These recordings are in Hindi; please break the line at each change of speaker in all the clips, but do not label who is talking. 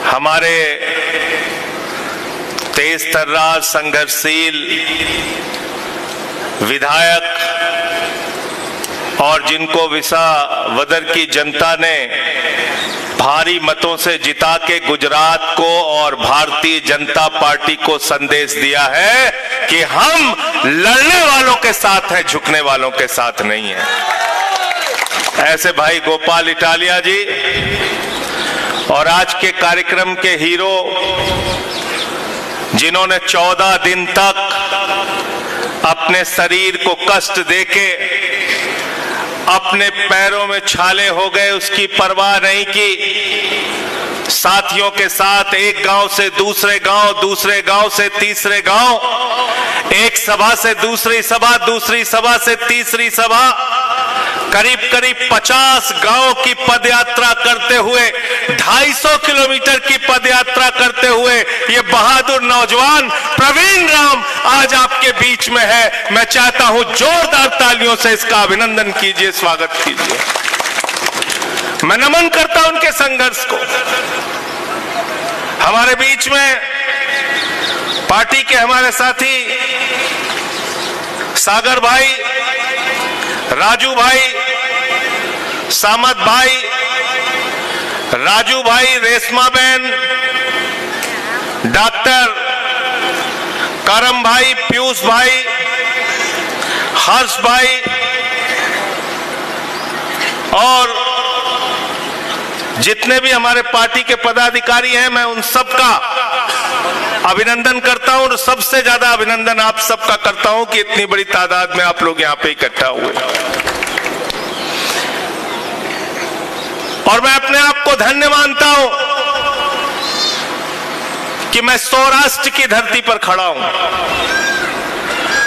हमारे तेज तर्रार संघर्षशील विधायक और जिनको विसावदर की जनता ने भारी मतों से जिता के गुजरात को और भारतीय जनता पार्टी को संदेश दिया है कि हम लड़ने वालों के साथ हैं, झुकने वालों के साथ नहीं है। ऐसे भाई गोपाल इटालिया जी और आज के कार्यक्रम के हीरो जिन्होंने 14 दिन तक अपने शरीर को कष्ट देके अपने पैरों में छाले हो गए, उसकी परवाह नहीं की। साथियों के साथ एक गांव से दूसरे गांव, दूसरे गांव से तीसरे गांव, एक सभा से दूसरी सभा, दूसरी सभा से तीसरी सभा, करीब करीब 50 गांव की पदयात्रा करते हुए, 250 किलोमीटर की पदयात्रा करते हुए ये बहादुर नौजवान प्रवीण राम आज आपके बीच में है। मैं चाहता हूं जोरदार तालियों से इसका अभिनंदन कीजिए, स्वागत कीजिए। मैं नमन करता हूं उनके संघर्ष को। हमारे बीच में पार्टी के हमारे साथी सागर भाई, राजू भाई, सामत भाई, राजू भाई, रेशमा बहन, डॉक्टर करम भाई, पीयूष भाई, हर्ष भाई और जितने भी हमारे पार्टी के पदाधिकारी हैं, मैं उन सबका अभिनंदन करता हूं और सबसे ज्यादा अभिनंदन आप सबका करता हूं कि इतनी बड़ी तादाद में आप लोग यहां पे इकट्ठा हुए। और मैं अपने आप को धन्य मानता हूं कि मैं सौराष्ट्र की धरती पर खड़ा हूं।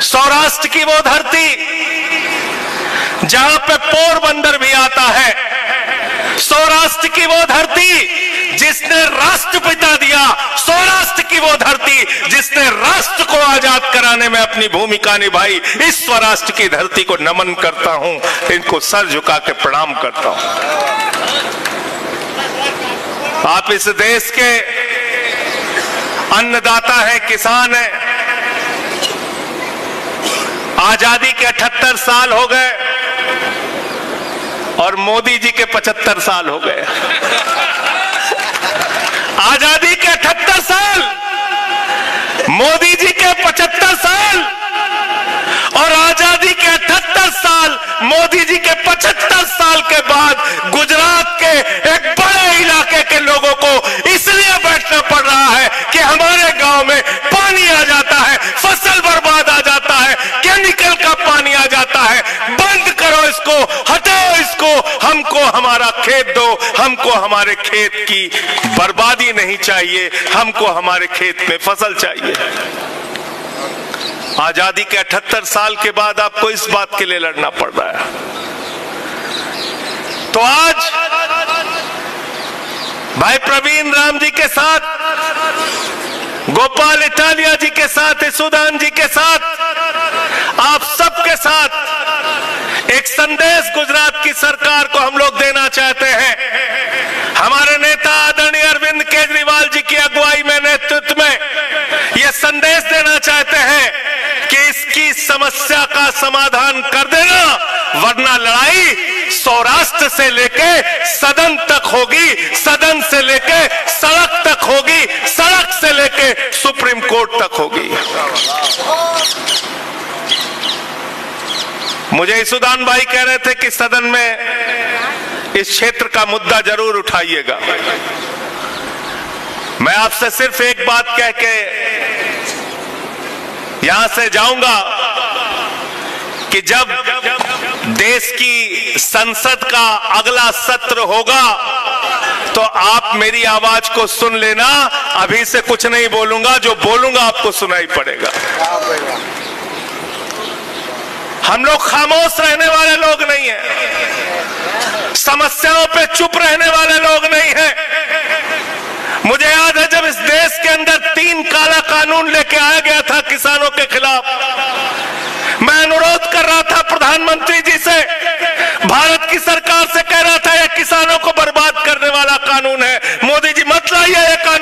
सौराष्ट्र की वो धरती जहां पे पोरबंदर भी आता है, सौराष्ट्र की वो धरती जिसने राष्ट्रपिता दिया, सौराष्ट्र की वो धरती जिसने राष्ट्र को आजाद कराने में अपनी भूमिका निभाई। इस स्वराष्ट्र की धरती को नमन करता हूं, इनको सर झुका के प्रणाम करता हूं। आप इस देश के अन्नदाता हैं, किसान हैं। आजादी के 78 साल हो गए और मोदी जी के 75 साल हो गए। आजादी के 78 साल, मोदी जी के 75 साल और आजादी के 78 साल, मोदी जी के 75 साल के बाद गुजरात के एक बड़े इलाके के लोगों को इसलिए बैठना पड़ रहा है कि हमारे गांव में पानी आ जाता है, फसल बर्बाद आ जाता है, केमिकल का पानी आ जाता है। बंद करो इसको, हटाओ इसको, हमको हमारा खेत दो, हमको हमारे खेत की बर्बादी नहीं चाहिए, हमको हमारे खेत में फसल चाहिए। आजादी के 78 साल के बाद आपको इस बात के लिए लड़ना पड़ रहा है। तो आज भाई प्रवीण राम जी के साथ, गोपाल इटालिया जी के साथ, सुदान जी के साथ, आप सबके साथ एक संदेश गुजरात की सरकार को हम लोग देना चाहते हैं। हमारे नेता आदरणीय अरविंद केजरीवाल जी की अगुवाई में, नेतृत्व में यह संदेश देना चाहते हैं कि इसकी समस्या का समाधान कर देना, वरना लड़ाई सौराष्ट्र से लेके सदन तक होगी, सदन से लेके सड़क तक होगी, सड़क से लेके सुप्रीम कोर्ट तक होगी। मुझे इसुदान भाई कह रहे थे कि सदन में इस क्षेत्र का मुद्दा जरूर उठाइएगा। मैं आपसे सिर्फ एक बात कह के यहां से जाऊंगा कि जब देश की संसद का अगला सत्र होगा तो आप मेरी आवाज को सुन लेना। अभी से कुछ नहीं बोलूंगा, जो बोलूंगा आपको सुनाई पड़ेगा। हम लोग खामोश रहने वाले लोग नहीं हैं, समस्याओं पे चुप रहने वाले लोग नहीं हैं। मुझे याद है जब इस देश के अंदर 3 काला कानून लेके आया गया था किसानों के खिलाफ, मैं अनुरोध कर रहा था प्रधानमंत्री जी से, भारत की सरकार से कह रहा था ये किसानों को बर्बाद करने वाला कानून है, मोदी जी मत लाइए ये कानून।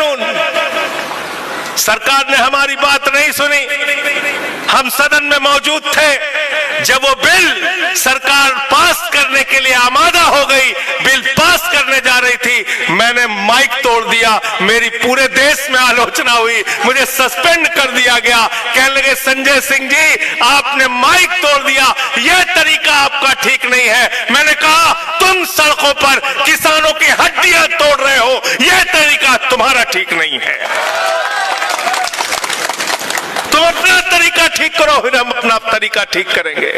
सरकार ने हमारी बात नहीं सुनी। हम सदन में मौजूद थे जब वो बिल सरकार पास करने के लिए आमादा हो गई, बिल पास करने जा रही थी, मैंने माइक तोड़ दिया। मेरी पूरे देश में आलोचना हुई, मुझे सस्पेंड कर दिया गया। कहने लगे संजय सिंह जी आपने माइक तोड़ दिया, यह तरीका आपका ठीक नहीं है। मैंने कहा तुम सड़कों पर किसानों की हड्डियां तोड़ रहे हो, यह तरीका तुम्हारा ठीक नहीं है। तुम अपना तरीका ठीक करो, फिर हम अपना तरीका ठीक करेंगे।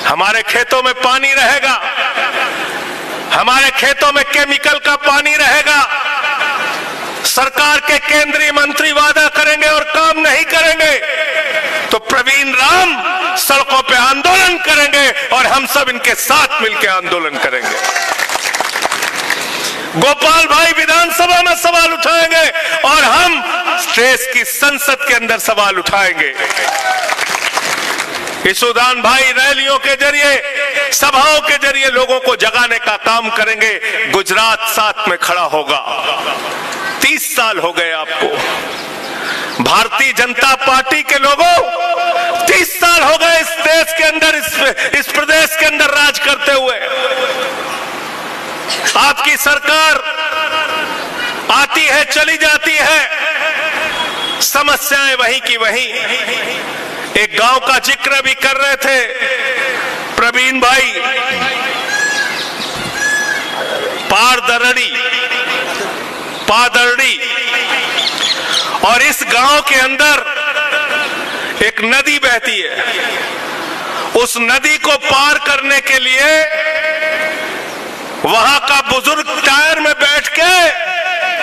हमारे खेतों में पानी रहेगा, हमारे खेतों में केमिकल का पानी रहेगा। सरकार के केंद्रीय मंत्री वादा करेंगे और काम नहीं करेंगे तो प्रवीण राम सड़कों पे आंदोलन करेंगे और हम सब इनके साथ मिलकर आंदोलन करेंगे। गोपाल भाई विधानसभा में सवाल उठाएंगे और हम देश की संसद के अंदर सवाल उठाएंगे। ईसुदान भाई रैलियों के जरिए, सभाओं के जरिए लोगों को जगाने का काम करेंगे। गुजरात साथ में खड़ा होगा। 30 साल हो गए आपको, भारतीय जनता पार्टी के लोगों 30 साल हो गए इस देश के अंदर, इस प्रदेश के अंदर राज करते हुए। आपकी सरकार आती है चली जाती है, समस्याएं वहीं की वहीं। एक गांव का जिक्र भी कर रहे थे प्रवीण भाई, पादरड़ी, और इस गांव के अंदर एक नदी बहती है। उस नदी को पार करने के लिए वहां का बुजुर्ग टायर में बैठ के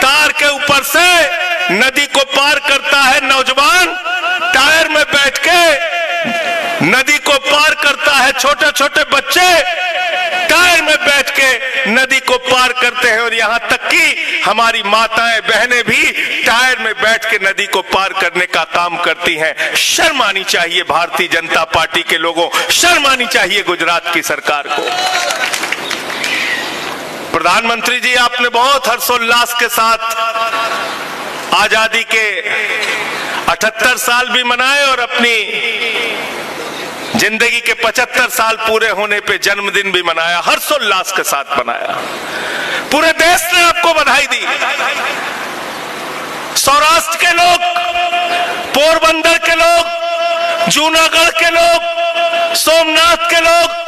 तार के ऊपर से नदी को पार करता है। नौजवान टायर में बैठ के नदी को पार करता है। छोटे छोटे बच्चे टायर में बैठ के नदी को पार करते हैं और यहां तक कि हमारी माताएं बहनें भी टायर में बैठ के नदी को पार करने का काम करती हैं। शर्म आनी चाहिए भारतीय जनता पार्टी के लोगों, शर्म आनी चाहिए गुजरात की सरकार को। प्रधानमंत्री जी आपने बहुत हर्षोल्लास के साथ आजादी के 78 साल भी मनाए और अपनी जिंदगी के 75 साल पूरे होने पे जन्मदिन भी मनाया, हर्षोल्लास के साथ मनाया। पूरे देश ने आपको बधाई दी। सौराष्ट्र के लोग, पोरबंदर के लोग, जूनागढ़ के लोग, सोमनाथ के लोग,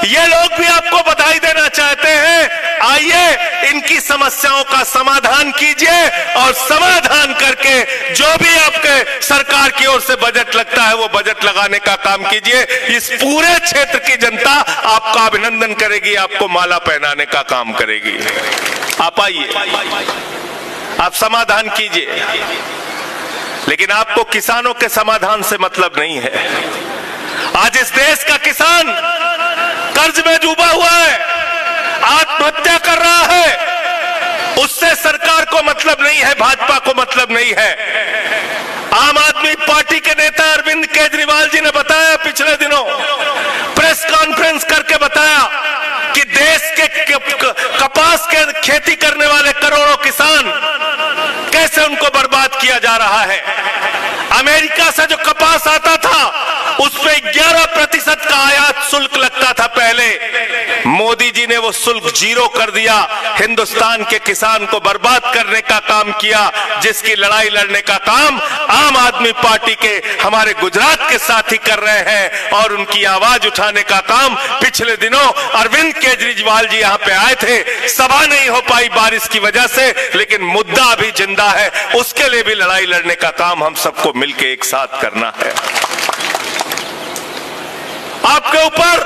ये लोग भी आपको बधाई देना चाहते हैं। आइए इनकी समस्याओं का समाधान कीजिए और समाधान करके जो भी आपके सरकार की ओर से बजट लगता है वो बजट लगाने का काम कीजिए। इस पूरे क्षेत्र की जनता आपका अभिनंदन करेगी, आपको माला पहनाने का काम करेगी। आप आइए, आप समाधान कीजिए, लेकिन आपको किसानों के समाधान से मतलब नहीं है। आज इस देश का किसान कर्ज में डूबा हुआ है, आत्महत्या कर रहा है, उससे सरकार को मतलब नहीं है, भाजपा को मतलब नहीं है। आम आदमी पार्टी के नेता अरविंद केजरीवाल जी ने बताया पिछले दिनों, प्रेस कॉन्फ्रेंस करके बताया कि देश के कपास के खेती करने वाले करोड़ों किसान कैसे उनको बर्बाद किया जा रहा है। अमेरिका से जो कपास आता था उस पे 11% का आयात शुल्क लगता था पहले। मोदी जी ने वो शुल्क जीरो कर दिया, हिंदुस्तान के किसान को बर्बाद करने का काम किया, जिसकी लड़ाई लड़ने का काम आम आदमी पार्टी के हमारे गुजरात के साथी कर रहे हैं और उनकी आवाज उठाने का काम पिछले दिनों अरविंद केजरीवाल जी यहाँ पे आए थे। सभा नहीं हो पाई बारिश की वजह से, लेकिन मुद्दा अभी जिंदा है, उसके लिए भी लड़ाई लड़ने का काम हम सबको मिलकर एक साथ करना है। आपके ऊपर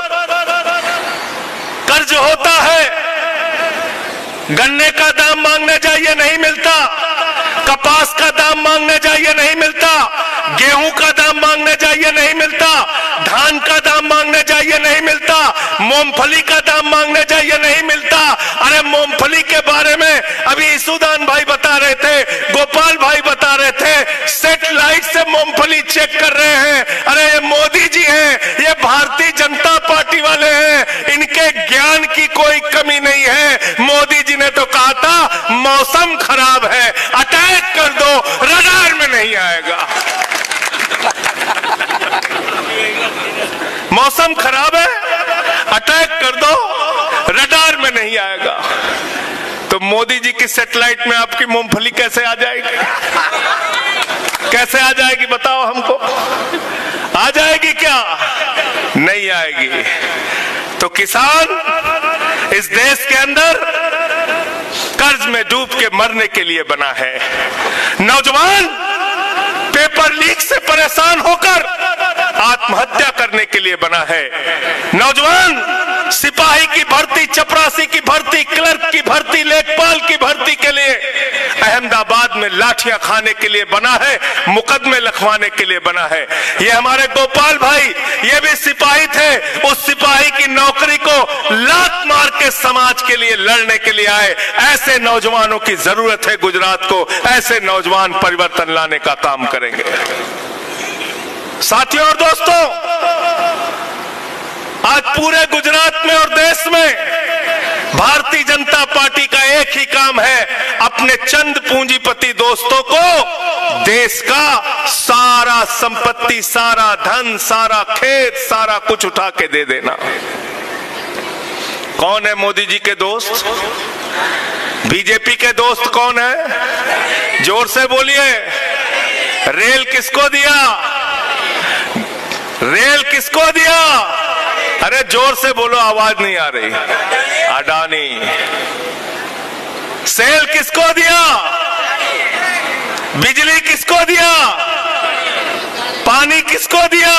कर्ज होता है, गन्ने का दाम मांगने जाइए नहीं मिलता, कपास का दाम मांगने जाइए नहीं मिलता, गेहूं का दाम मांगने जाइए नहीं मिलता, धान का दाम मांगने जाइए नहीं मिलता, मूंगफली का दाम मांगने जाइए नहीं मिलता। अरे मूंगफली के बारे में अभी ईसुदान भाई बता रहे थे, गोपाल भाई बता रहे थे, सैटेलाइट से मूंगफली चेक कर रहे हैं। अरे ये मोदी जी हैं, ये भारतीय जनता पार्टी वाले हैं, इनके ज्ञान की कोई कमी नहीं है। मोदी जी ने तो कहा था मौसम खराब है, अटैक कर दो, मौसम खराब है, अटैक कर दो, रडार में नहीं आएगा। तो मोदी जी की सैटेलाइट में आपकी मूंगफली कैसे आ जाएगी? कैसे आ जाएगी बताओ हमको? आ जाएगी क्या? नहीं आएगी। तो किसान इस देश के अंदर कर्ज में डूब के मरने के लिए बना है। नौजवान पेपर लीक से परेशान होकर आत्महत्या करने के लिए बना है। नौजवान सिपाही की भर्ती, चपरासी की भर्ती, क्लर्क की भर्ती, लेखपाल की भर्ती के लिए अहमदाबाद में लाठियां खाने के लिए बना है, मुकदमे लिखवाने के लिए बना है। ये हमारे गोपाल भाई, ये भी सिपाही थे, उस सिपाही की नौकरी को लात मार के समाज के लिए लड़ने के लिए आए। ऐसे नौजवानों की जरूरत है गुजरात को, ऐसे नौजवान परिवर्तन लाने का काम करेंगे। साथियों और दोस्तों, आज पूरे गुजरात में और देश में भारतीय जनता पार्टी का एक ही काम है, अपने चंद पूंजीपति दोस्तों को देश का सारा संपत्ति, सारा धन, सारा खेत, सारा कुछ उठा के दे देना। कौन है मोदी जी के दोस्त? बीजेपी के दोस्त कौन है? जोर से बोलिए। रेल किसको दिया? रेल किसको दिया? अरे जोर से बोलो, आवाज नहीं आ रही। अडानी। सेल किसको दिया? बिजली किसको दिया? पानी किसको दिया?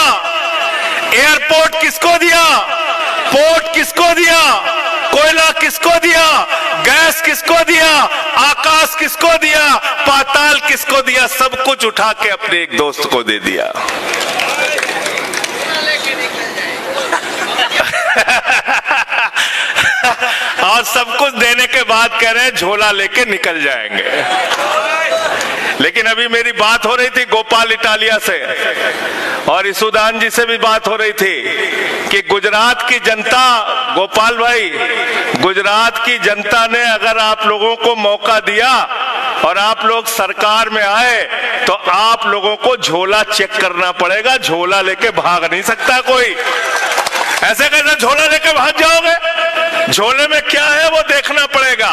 एयरपोर्ट किसको दिया? पोर्ट किसको दिया? कोयला किसको दिया? गैस किसको दिया? आकाश किसको दिया? पाताल किसको दिया? सब कुछ उठा के अपने एक दोस्त को दे दिया। और सब कुछ देने के बाद कह रहे हैं झोला लेके निकल जाएंगे। लेकिन अभी मेरी बात हो रही थी गोपाल इटालिया से और ईसुदान जी से भी बात हो रही थी कि गुजरात की जनता, गोपाल भाई, गुजरात की जनता ने अगर आप लोगों को मौका दिया और आप लोग सरकार में आए तो आप लोगों को झोला चेक करना पड़ेगा। झोला लेके भाग नहीं सकता कोई। ऐसे कैसे झोला लेके भाग जाओगे? झोले में क्या है वो देखना पड़ेगा।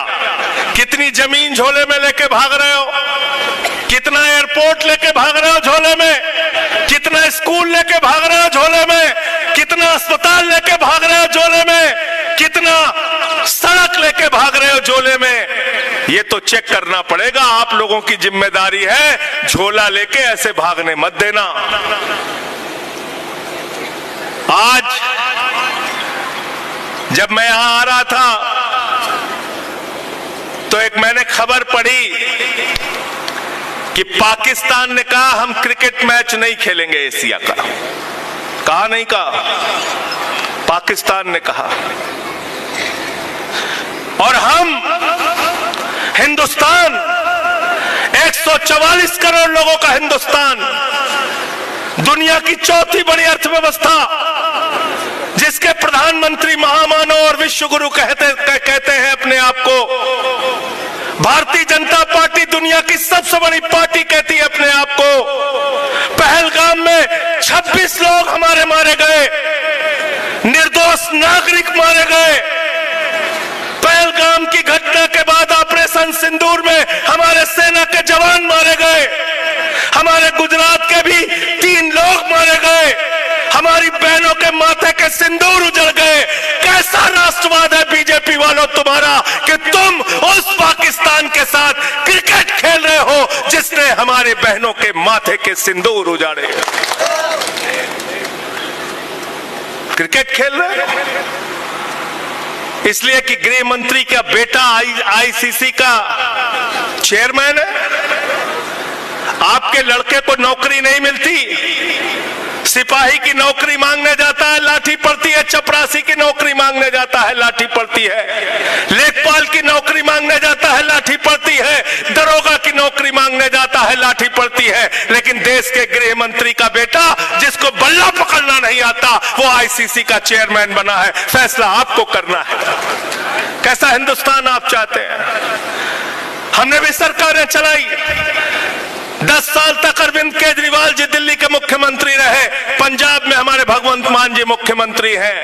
कितनी जमीन झोले में लेके भाग रहे हो? कितना एयरपोर्ट लेके भाग रहे हो झोले में? कितना स्कूल लेके भाग रहे हो झोले में? कितना अस्पताल लेके भाग रहे हो झोले में? कितना सड़क लेके भाग रहे हो झोले में? ये तो चेक करना पड़ेगा। आप लोगों की जिम्मेदारी है, झोला लेके ऐसे भागने मत देना। आज जब मैं यहां आ रहा था तो एक मैंने खबर पढ़ी कि पाकिस्तान ने कहा हम क्रिकेट मैच नहीं खेलेंगे एशिया का। कहा नहीं कहा? पाकिस्तान ने कहा। और हम हिंदुस्तान, 144 करोड़ लोगों का हिंदुस्तान, दुनिया की चौथी बड़ी अर्थव्यवस्था, जिसके प्रधानमंत्री महामानव और विश्व गुरु कहते हैं अपने आप को। भारतीय जनता पार्टी दुनिया की सबसे बड़ी पार्टी कहती है अपने आप को। पहलगाम में 26 लोग हमारे मारे गए, निर्दोष नागरिक मारे गए। पहलगाम की घटना के बाद ऑपरेशन सिंदूर में हमारे सेना के जवान मारे गए। हमारे गुजरात के भी 3 लोग मारे गए। हमारी बहनों के माथे के सिंदूर उजड़ गए। कैसा राष्ट्रवाद है बीजेपी वालों तुम्हारा कि तुम उस पाकिस्तान के साथ क्रिकेट खेल रहे हो जिसने हमारे बहनों के माथे के सिंदूर उजाड़े। क्रिकेट खेल रहे हो इसलिए कि गृह मंत्री का बेटा आईसीसी का चेयरमैन है। आपके लड़के को नौकरी नहीं मिलती, सिपाही की नौकरी मांगने जाता है, लाठी पड़ती है। चपरासी की नौकरी मांगने जाता है, लाठी पड़ती है। लेखपाल की नौकरी मांगने जाता है, लाठी पड़ती है। दरोगा की नौकरी मांगने जाता है, लाठी पड़ती है। लेकिन देश के गृह मंत्री का बेटा, जिसको बल्ला पकड़ना नहीं आता, वो आईसीसी का चेयरमैन बना है। फैसला आपको करना है, कैसा हिंदुस्तान आप चाहते हैं। हमने भी सरकारें चलाई, 10 साल तक अरविंद केजरीवाल जी दिल्ली के मुख्यमंत्री रहे, पंजाब में हमारे भगवंत मान जी मुख्यमंत्री हैं।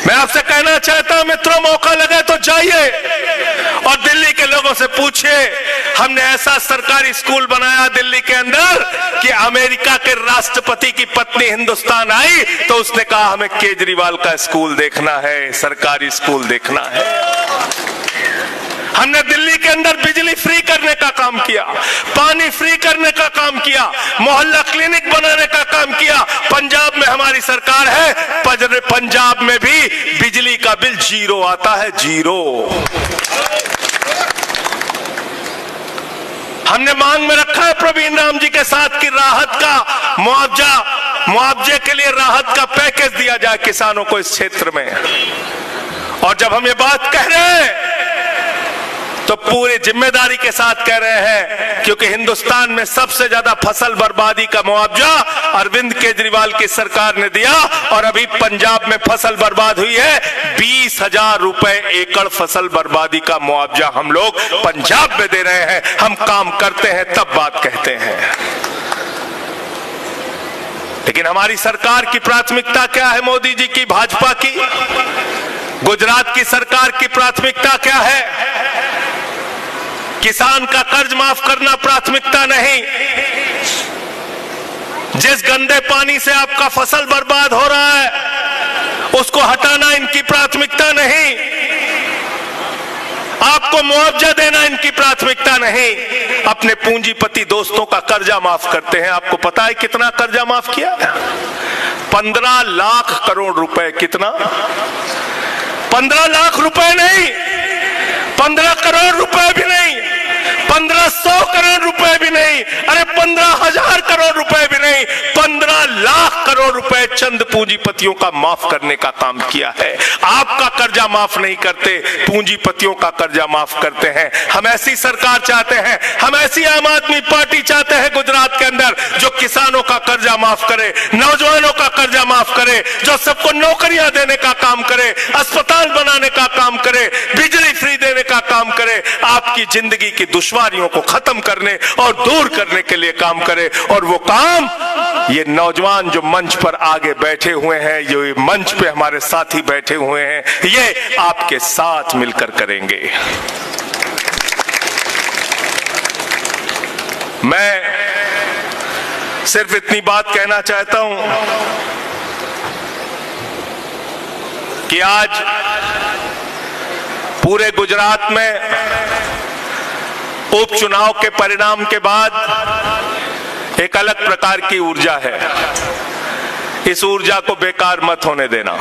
मैं आपसे कहना चाहता हूं मित्रों, मौका लगे तो जाइए और दिल्ली के लोगों से पूछिए। हमने ऐसा सरकारी स्कूल बनाया दिल्ली के अंदर कि अमेरिका के राष्ट्रपति की पत्नी हिंदुस्तान आई तो उसने कहा हमें केजरीवाल का स्कूल देखना है, सरकारी स्कूल देखना है। हमने दिल्ली के अंदर बिजली फ्री करने का काम किया, पानी फ्री करने का काम किया, मोहल्ला क्लिनिक बनाने का काम किया। पंजाब में हमारी सरकार है, पंजाब में भी बिजली का बिल 0 आता है, 0। हमने मांग में रखा है प्रवीण राम जी के साथ कि राहत का मुआवजे के लिए राहत का पैकेज दिया जाए किसानों को इस क्षेत्र में। और जब हम ये बात कह रहे हैं तो पूरी जिम्मेदारी के साथ कह रहे हैं, क्योंकि हिंदुस्तान में सबसे ज्यादा फसल बर्बादी का मुआवजा अरविंद केजरीवाल की सरकार ने दिया। और अभी पंजाब में फसल बर्बाद हुई है, 20,000 रुपए एकड़ फसल बर्बादी का मुआवजा हम लोग पंजाब में दे रहे हैं। हम काम करते हैं तब बात कहते हैं। लेकिन हमारी सरकार की प्राथमिकता क्या है? मोदी जी की, भाजपा की, गुजरात की सरकार की प्राथमिकता क्या है? किसान का कर्ज माफ करना प्राथमिकता नहीं। जिस गंदे पानी से आपका फसल बर्बाद हो रहा है उसको हटाना इनकी प्राथमिकता नहीं। आपको मुआवजा देना इनकी प्राथमिकता नहीं। अपने पूंजीपति दोस्तों का कर्जा माफ करते हैं। आपको पता है कितना कर्जा माफ किया? 15 लाख करोड़ रुपए। कितना? 15 लाख रुपए नहीं, 15 करोड़ रुपए भी नहीं, 1500 करोड़ रुपए भी नहीं, अरे 15,000 करोड़ रुपए भी नहीं, 15 लाख करोड़ रुपए चंद पूंजीपतियों का माफ करने का काम किया है। आपका कर्जा माफ नहीं करते, पूंजीपतियों का कर्जा माफ करते हैं। हम ऐसी सरकार चाहते हैं, हम ऐसी आम आदमी पार्टी चाहते हैं गुजरात के अंदर जो किसानों का कर्जा माफ करे, नौजवानों का कर्जा माफ करे, जो सबको नौकरियां देने का काम करे, अस्पताल बनाने का काम करे, बिजली फ्री देने का काम करे, आपकी जिंदगी की दुश्वारियों को खत्म करने और दूर करने के लिए काम करे। और वो काम ये नौजवान जो मंच पर आगे बैठे हुए हैं, जो ये मंच पे हमारे साथी बैठे हुए हैं, ये आपके साथ मिलकर करेंगे। मैं सिर्फ इतनी बात कहना चाहता हूं कि आज पूरे गुजरात में उपचुनाव के परिणाम के बाद एक अलग प्रकार की ऊर्जा है। इस ऊर्जा को बेकार मत होने देना।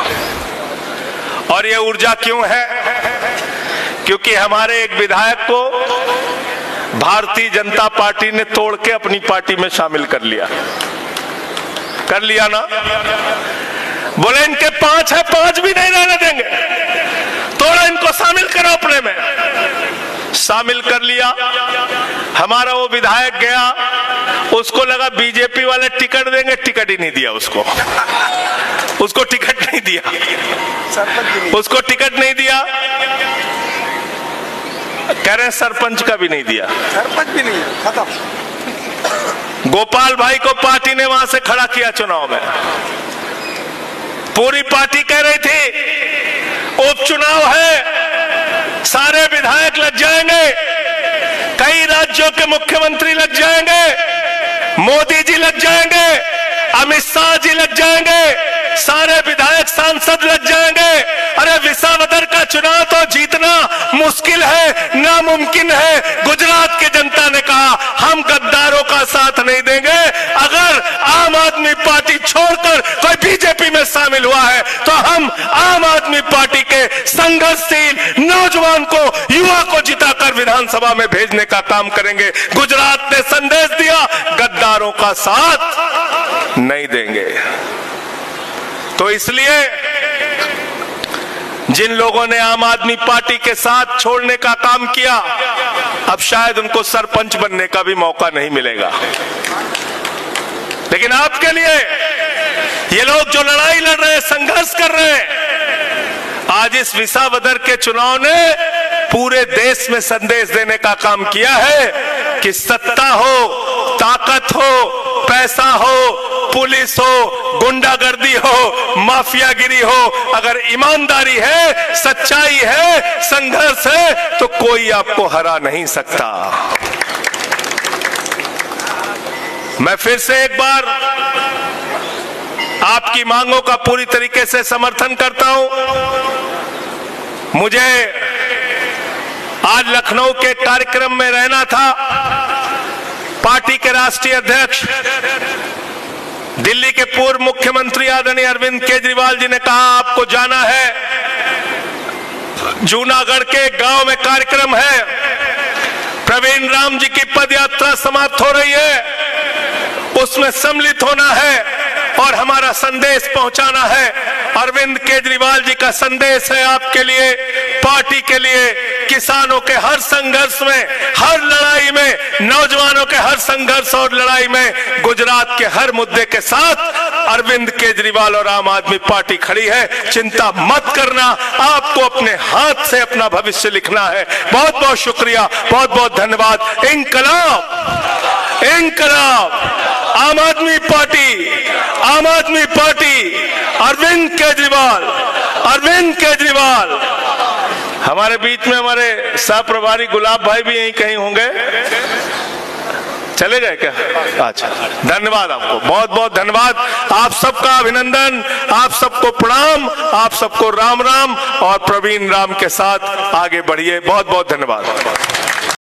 और यह ऊर्जा क्यों है? क्योंकि हमारे एक विधायक को भारतीय जनता पार्टी ने तोड़ के अपनी पार्टी में शामिल कर लिया ना। बोले इनके 5 है, 5 भी नहीं रहने देंगे, तोड़ा, इनको शामिल करो अपने में। शामिल कर लिया। हमारा वो विधायक गया, उसको लगा बीजेपी वाले टिकट देंगे, टिकट ही नहीं दिया उसको टिकट नहीं दिया, उसको टिकट नहीं दिया। कह रहे हैं सरपंच का भी नहीं दिया,
सरपंच भी नहीं, खत्म।
गोपाल भाई को पार्टी ने वहां से खड़ा किया चुनाव में। पूरी पार्टी कह रही थी उपचुनाव है, सारे विधायक लग जाएंगे, कई राज्यों के मुख्यमंत्री लग जाएंगे, मोदी जी लग जाएंगे, अमित शाह जी लग जाएंगे, सारे विधायक सांसद लग जाएंगे। अरे विसावदर का चुनाव तो जीतना मुश्किल है, नामुमकिन है। गुजरात की जनता ने कहा हम गद्दारों का साथ नहीं देंगे। अगर आम आदमी पार्टी छोड़कर कोई बीजेपी में शामिल हुआ है तो हम आम आदमी पार्टी के संघर्षशील नौजवान को, युवा को जिताकर विधानसभा में भेजने का काम करेंगे। गुजरात ने संदेश दिया गद्दारों का साथ नहीं देंगे। तो इसलिए जिन लोगों ने आम आदमी पार्टी के साथ छोड़ने का काम किया, अब शायद उनको सरपंच बनने का भी मौका नहीं मिलेगा। लेकिन आपके लिए ये लोग जो लड़ाई लड़ रहे हैं, संघर्ष कर रहे हैं, आज इस विसावदर के चुनाव ने पूरे देश में संदेश देने का काम किया है कि सत्ता हो, ताकत हो, पैसा हो, पुलिस हो, गुंडागर्दी हो, माफियागिरी हो, अगर ईमानदारी है, सच्चाई है, संघर्ष है, तो कोई आपको हरा नहीं सकता। मैं फिर से एक बार आपकी मांगों का पूरी तरीके से समर्थन करता हूं। मुझे आज लखनऊ के कार्यक्रम में रहना था। पार्टी के राष्ट्रीय अध्यक्ष दिल्ली के पूर्व मुख्यमंत्री आदरणीय अरविंद केजरीवाल जी ने कहा आपको जाना है, जूनागढ़ के गांव में कार्यक्रम है, प्रवीण राम जी की पदयात्रा समाप्त हो रही है, उसमें सम्मिलित होना है और हमारा संदेश पहुंचाना है। अरविंद केजरीवाल जी का संदेश है आपके लिए, पार्टी के लिए, किसानों के हर संघर्ष में, हर लड़ाई में, नौजवानों के हर संघर्ष और लड़ाई में, गुजरात के हर मुद्दे के साथ अरविंद केजरीवाल और आम आदमी पार्टी खड़ी है। चिंता मत करना, आपको अपने हाथ से अपना भविष्य लिखना है। बहुत बहुत शुक्रिया, बहुत बहुत धन्यवाद। इंकलाब, इंकलाब, आम आदमी पार्टी, आम आदमी पार्टी, अरविंद केजरीवाल, अरविंद केजरीवाल। हमारे बीच में हमारे सह प्रभारी गुलाब भाई भी यहीं कहीं होंगे, चले गए क्या? अच्छा, धन्यवाद आपको, बहुत बहुत धन्यवाद। आप सबका अभिनंदन, आप सबको प्रणाम, आप सबको राम राम, और प्रवीण राम के साथ आगे बढ़िए। बहुत बहुत धन्यवाद।